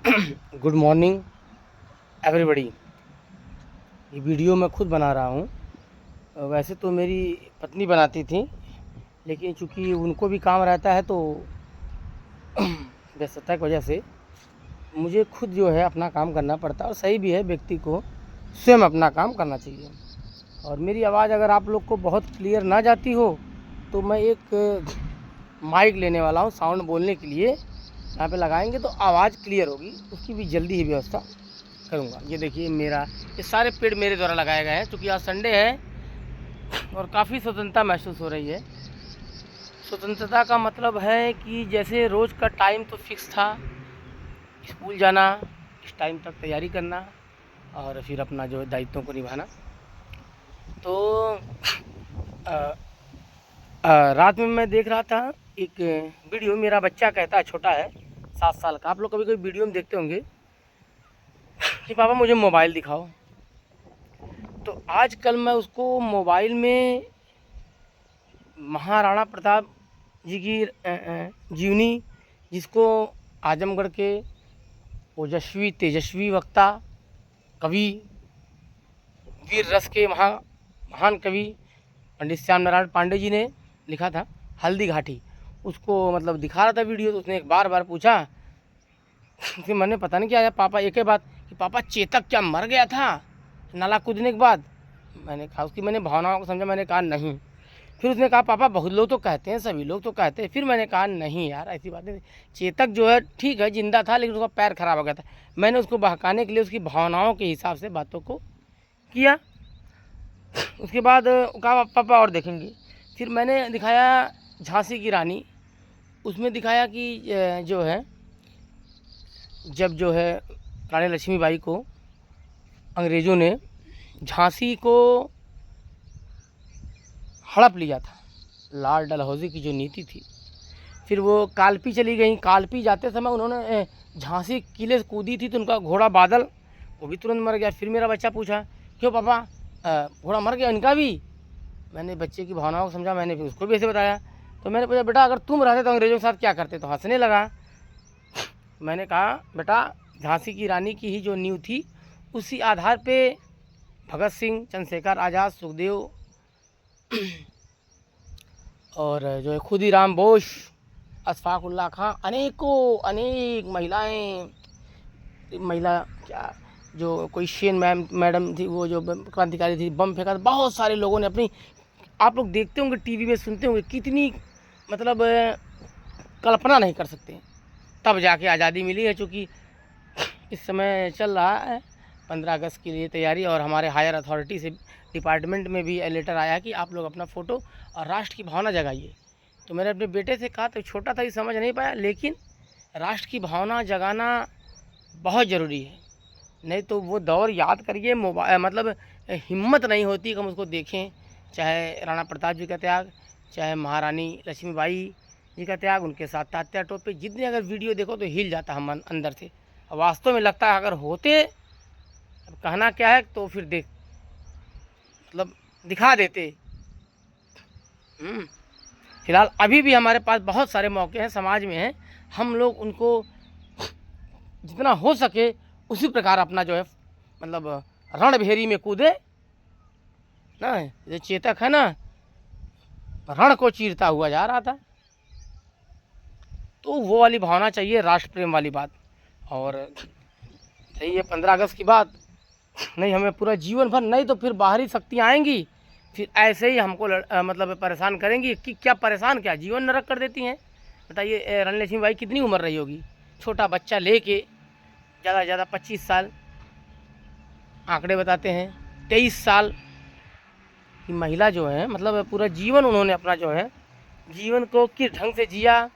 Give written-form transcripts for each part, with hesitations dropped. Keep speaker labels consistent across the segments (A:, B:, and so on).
A: Good morning everybody. ये video मैं खुद बना रहा हूँ। वैसे तो मेरी पत्नी बनाती थी, लेकिन चूँकि उनको भी काम रहता है तो व्यस्तता की वजह से मुझे खुद जो है अपना काम करना पड़ता है। और सही भी है, व्यक्ति को स्वयं अपना काम करना चाहिए। और मेरी आवाज़ अगर आप लोग को बहुत क्लियर ना जाती हो तो मैं एक माइक लेने वाला हूँ, साउंड बोलने के लिए यहाँ पे लगाएंगे तो आवाज़ क्लियर होगी, उसकी भी जल्दी ही व्यवस्था करूँगा। ये देखिए, मेरा ये सारे पेड़ मेरे द्वारा लगाए गए हैं। चूँकि आज संडे है और काफ़ी स्वतंत्रता महसूस हो रही है। स्वतंत्रता का मतलब है कि जैसे रोज़ का टाइम तो फिक्स था, स्कूल जाना, इस टाइम तक तैयारी करना और फिर अपना जो दायित्वों को निभाना। तो रात में मैं देख रहा था एक वीडियो। मेरा बच्चा कहता है, छोटा है 7 साल का। आप लोग कभी कभी वीडियो में देखते होंगे कि पापा मुझे मोबाइल दिखाओ। तो आजकल मैं उसको मोबाइल में महाराणा प्रताप जी की जीवनी, जिसको आजमगढ़ के ओजस्वी तेजस्वी वक्ता, कवि, वीर रस के महान कवि पंडित श्याम नारायण पांडे जी ने लिखा था, हल्दी घाटी, उसको मतलब दिखा रहा था वीडियो। तो उसने एक बार पूछा कि मैंने पता नहीं क्या है पापा, एक ही बात कि पापा चेतक क्या मर गया था नाला कूदने के बाद? मैंने कहा, उसकी मैंने भावनाओं को समझा। मैंने कहा नहीं। फिर उसने कहा पापा बहुत लोग तो कहते हैं, सभी लोग तो कहते हैं। फिर मैंने कहा नहीं यार, ऐसी बात नहीं। चेतक जो है ठीक है, जिंदा था, लेकिन उसका पैर खराब हो गया था। मैंने उसको बहकाने के लिए उसकी भावनाओं के हिसाब से बातों को किया। उसके बाद कहा पापा और देखेंगे। फिर मैंने दिखाया झांसी की रानी। उसमें दिखाया कि जो है, जब जो है रानी लक्ष्मीबाई को अंग्रेज़ों ने झांसी को हड़प लिया था, लॉर्ड डलहौजी की जो नीति थी। फिर वो कालपी चली गई। कालपी जाते समय उन्होंने झांसी किले से कूदी थी, तो उनका घोड़ा बादल वो भी तुरंत मर गया। फिर मेरा बच्चा पूछा, क्यों पापा घोड़ा मर गया इनका भी? मैंने बच्चे की भावनाओं को समझा, मैंने फिर उसको भी ऐसे बताया। तो मैंने पूछा, बेटा अगर तुम रहते तो अंग्रेज़ों के साथ क्या करते? तो हंसने लगा। मैंने कहा, बेटा झांसी की रानी की ही जो नींव थी, उसी आधार पे भगत सिंह, चंद्रशेखर आज़ाद, सुखदेव और जो है खुदीराम बोस, अशफाक उल्लाह खां, अनेक महिला क्या, जो कोई शेन मैडम थी, वो जो क्रांतिकारी थी, बम फेंका था। बहुत सारे लोगों ने अपनी, आप लोग देखते होंगे टीवी में, सुनते होंगे, कितनी मतलब कल्पना नहीं कर सकते। तब जाके आज़ादी मिली है। चूँकि इस समय चल रहा है 15 अगस्त के लिए तैयारी, और हमारे हायर अथॉरिटी से डिपार्टमेंट में भी लेटर आया कि आप लोग अपना फ़ोटो और राष्ट्र की भावना जगाइए। तो मैंने अपने बेटे से कहा, तो छोटा था, ये समझ नहीं पाया, लेकिन राष्ट्र की भावना जगाना बहुत ज़रूरी है। नहीं तो वो दौर याद करिए, मोबाइल मतलब हिम्मत नहीं होती कि हम उसको देखें। चाहे राणा प्रताप जी का त्याग, चाहे महारानी लक्ष्मीबाई जी का त्याग, उनके साथ तात्या टोपे, जितने अगर वीडियो देखो तो हिल जाता हम अंदर से। वास्तव में लगता है अगर होते, अब कहना क्या है, तो फिर देख मतलब दिखा देते। फिलहाल अभी भी हमारे पास बहुत सारे मौके हैं, समाज में हैं, हम लोग उनको जितना हो सके उसी प्रकार अपना जो है मतलब रणभेरी में कूदे ना। ये चेतक है ना, रण को चीरता हुआ जा रहा था। तो वो वाली भावना चाहिए, राष्ट्र प्रेम वाली बात। और सही है, 15 अगस्त की बात नहीं, हमें पूरा जीवन भर, नहीं तो फिर बाहरी शक्तियाँ आएंगी, फिर ऐसे ही हमको मतलब परेशान करेंगी कि क्या परेशान, क्या जीवन नरक कर देती हैं। बताइए, रानी लक्ष्मीबाई कितनी उम्र रही होगी? छोटा बच्चा लेके ज़्यादा से ज़्यादा 25 साल, आंकड़े बताते हैं 23 साल की महिला जो है, मतलब पूरा जीवन उन्होंने अपना जो है जीवन को किस ढंग से जिया।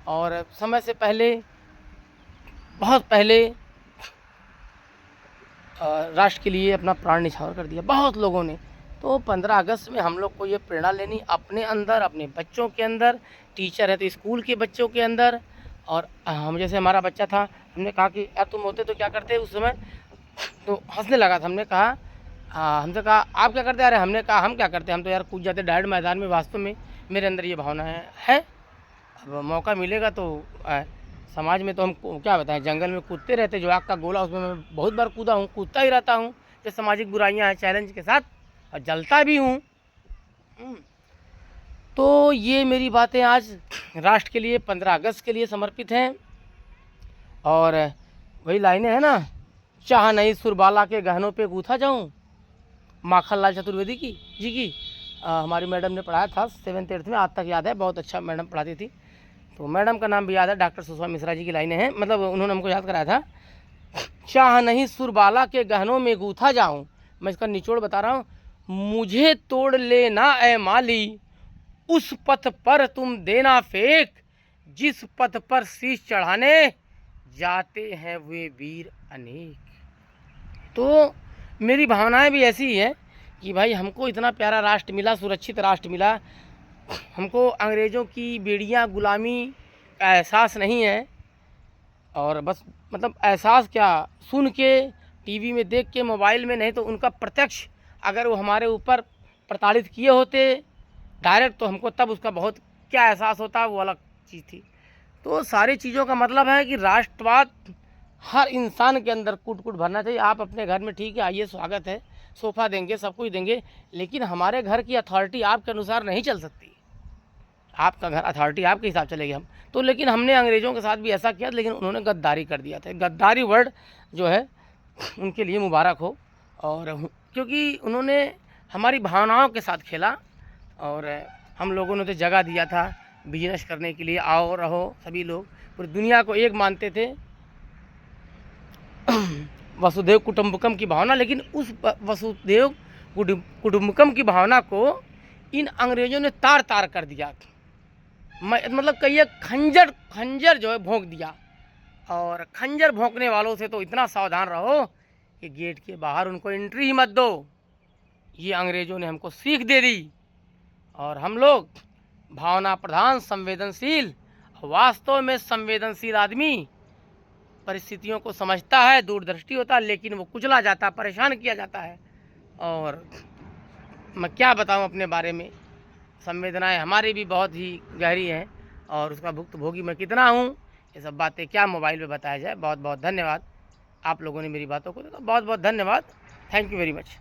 A: और समय से पहले, बहुत पहले राष्ट्र के लिए अपना प्राण न्यौछावर कर दिया बहुत लोगों ने। तो 15 अगस्त में हम लोग को ये प्रेरणा लेनी अपने अंदर, अपने बच्चों के अंदर, टीचर है तो स्कूल के बच्चों के अंदर। और हम जैसे हमारा बच्चा था, हमने कहा कि यार तुम होते तो क्या करते उस समय? तो हंसने लगा था। हमने कहा, हमसे कहा आप क्या करते? अरे हमने कहा हम क्या करते, हम तो यार कूद जाते डायरेक्ट मैदान में। वास्तव में मेरे अंदर ये भावना है। अब मौका मिलेगा तो समाज में तो हम क्या बताएं, जंगल में कूदते रहते, जो आग का गोला उसमें मैं बहुत बार कूदा हूँ, कूदता ही रहता हूँ जो सामाजिक बुराइयाँ हैं चैलेंज के साथ, और जलता भी हूँ। तो ये मेरी बातें आज राष्ट्र के लिए 15 अगस्त के लिए समर्पित हैं। और वही लाइनें हैं ना, चाह नहीं सुरबाला के गहनों पे गूथा जाऊँ, माखनलाल चतुर्वेदी की जी की हमारी मैडम ने पढ़ाया था 7th 8th में, आज तक याद है, बहुत अच्छा मैडम पढ़ाती थी। तो मैडम का नाम भी याद है, डॉक्टर सुषमा मिश्रा जी की लाइनें हैं, मतलब उन्होंने हमको याद कराया था। चाह नहीं सुरबाला के गहनों में गूथा जाऊं, मैं इसका निचोड़ बता रहा हूँ, मुझे तोड़ लेना ए माली, उस पथ पर तुम देना फेंक, जिस पथ पर शीश चढ़ाने जाते हैं वे वीर अनेक। तो मेरी भावनाएं भी ऐसी ही है कि भाई हमको इतना प्यारा राष्ट्र मिला, सुरक्षित राष्ट्र मिला, हमको अंग्रेज़ों की बेड़ियां गुलामी का एहसास नहीं है। और बस मतलब एहसास क्या, सुन के, टीवी में देख के, मोबाइल में, नहीं तो उनका प्रत्यक्ष अगर वो हमारे ऊपर प्रताड़ित किए होते डायरेक्ट, तो हमको तब उसका बहुत क्या एहसास होता, वो अलग चीज़ थी। तो सारी चीज़ों का मतलब है कि राष्ट्रवाद हर इंसान के अंदर कूट कूट भरना चाहिए। आप अपने घर में ठीक है, आइए, स्वागत है, सोफ़ा देंगे, सब कुछ देंगे, लेकिन हमारे घर की अथॉरिटी आपके अनुसार नहीं चल सकती। आपका घर अथॉरिटी आपके हिसाब चलेगी हम तो। लेकिन हमने अंग्रेज़ों के साथ भी ऐसा किया, लेकिन उन्होंने गद्दारी कर दिया था। गद्दारी वर्ड जो है उनके लिए मुबारक हो, और क्योंकि उन्होंने हमारी भावनाओं के साथ खेला, और हम लोगों ने तो जगह दिया था बिजनेस करने के लिए, आओ रहो सभी लोग, पूरी दुनिया को एक मानते थे, वसुधैव कुटुंबकम की भावना। लेकिन उस वसुधैव कुटुंबकम की भावना को इन अंग्रेज़ों ने तार तार कर दिया, मतलब कहिए खंजर जो है भोंक दिया। और खंजर भोंकने वालों से तो इतना सावधान रहो कि गेट के बाहर उनको एंट्री ही मत दो। ये अंग्रेज़ों ने हमको सीख दे दी, और हम लोग भावना प्रधान, संवेदनशील, वास्तव में संवेदनशील आदमी परिस्थितियों को समझता है, दूरदृष्टि होता है, लेकिन वो कुचला जाता है, परेशान किया जाता है। और मैं क्या बताऊं अपने बारे में, संवेदनाएं हमारी भी बहुत ही गहरी हैं, और उसका भुक्तभोगी मैं कितना हूं, ये सब बातें क्या मोबाइल पे बताया जाए। बहुत बहुत धन्यवाद, आप लोगों ने मेरी बातों को देखा, बहुत बहुत धन्यवाद, थैंक यू वेरी मच।